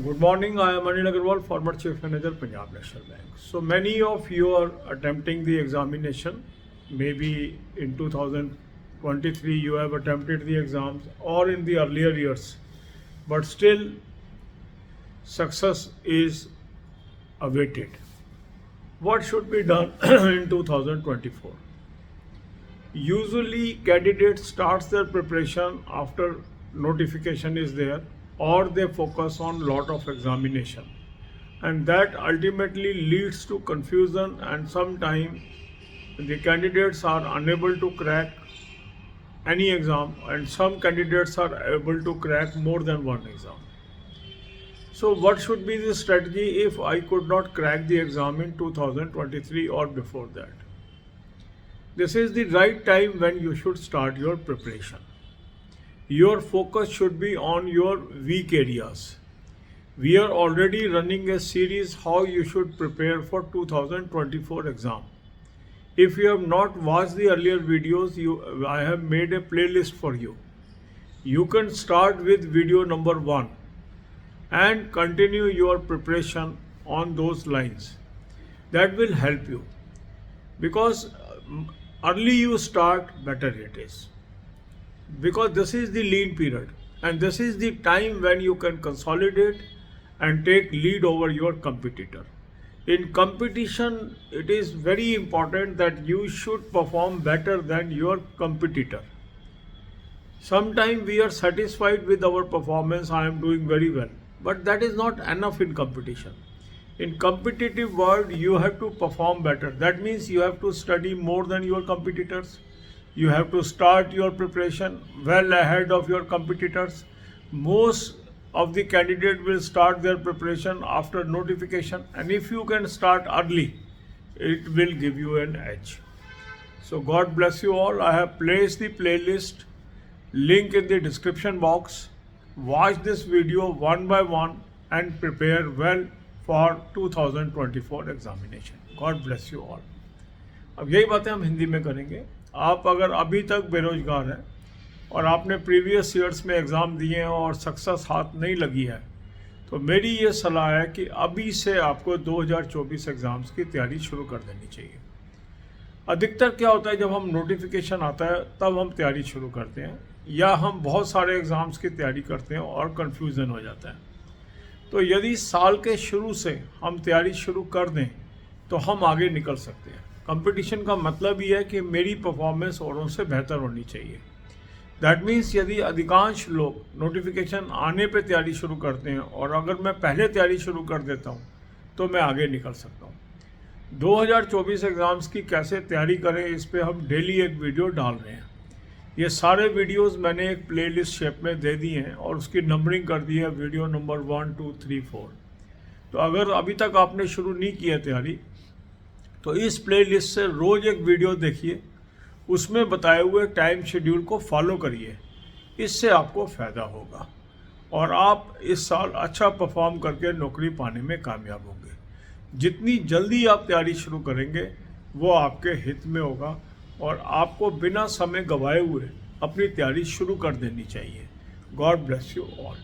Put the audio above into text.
Good morning. I am Anil Agarwal, former Chief Manager, Punjab National Bank. So many of you are attempting the examination. Maybe in 2023 you have attempted the exams or in the earlier years, but still success is awaited. What should be done in 2024? Usually candidates starts their preparation after notification is there, or they focus on lot of examination, and that ultimately leads to confusion, and sometimes the candidates are unable to crack any exam, and some candidates are able to crack more than one exam. So what should be the strategy if I could not crack the exam in 2023 or before that? This is the right time when you should start your preparation. Your focus should be on your weak areas. We are already running a series how you should prepare for 2024 exam. If you have not watched the earlier videos, I have made a playlist for you. You can start with video number 1 and continue your preparation on those lines. That will help you, because early you start, better it is. Because this is the lean period, and this is the time when you can consolidate and take lead over your competitor. In competition, it is very important that you should perform better than your competitor. Sometimes we are satisfied with our performance, I am doing very well, but that is not enough in competition. In competitive world, you have to perform better. That means you have to study more than your competitors. You have to start your preparation well ahead of your competitors. Most of the candidates will start their preparation after notification, and if you can start early, it will give you an edge. So God bless you all. I have placed the playlist link in the description box. Watch this video one by one and prepare well for 2024 examination. God bless you all. अब यही बातें हम हिंदी में करेंगे. आप अगर अभी तक बेरोजगार हैं और आपने प्रीवियस ईयर्स में एग्ज़ाम दिए हैं और सक्सेस हाथ नहीं लगी है, तो मेरी ये सलाह है कि अभी से आपको 2024 एग्ज़ाम्स की तैयारी शुरू कर देनी चाहिए. अधिकतर क्या होता है, जब हम नोटिफिकेशन आता है तब हम तैयारी शुरू करते हैं, या हम बहुत सारे एग्ज़ाम्स की तैयारी करते हैं और कन्फ्यूज़न हो जाता है. तो यदि साल के शुरू से हम तैयारी शुरू कर दें तो हम आगे निकल सकते हैं. कंपटीशन का मतलब ही है कि मेरी परफॉर्मेंस औरों से बेहतर होनी चाहिए. दैट मीन्स यदि अधिकांश लोग नोटिफिकेशन आने पे तैयारी शुरू करते हैं और अगर मैं पहले तैयारी शुरू कर देता हूँ तो मैं आगे निकल सकता हूँ. 2024 एग्ज़ाम्स की कैसे तैयारी करें, इस पर हम डेली एक वीडियो डाल रहे हैं. ये सारे वीडियोस मैंने एक प्लेलिस्ट शेप में दे दी हैं और उसकी नंबरिंग कर दी है वीडियो नंबर 1, 2, 3, 4. तो अगर अभी तक आपने शुरू नहीं किया तैयारी, तो इस प्लेलिस्ट से रोज़ एक वीडियो देखिए, उसमें बताए हुए टाइम शेड्यूल को फॉलो करिए. इससे आपको फ़ायदा होगा और आप इस साल अच्छा परफॉर्म करके नौकरी पाने में कामयाब होंगे. जितनी जल्दी आप तैयारी शुरू करेंगे वो आपके हित में होगा, और आपको बिना समय गंवाए हुए अपनी तैयारी शुरू कर देनी चाहिए. God bless you all.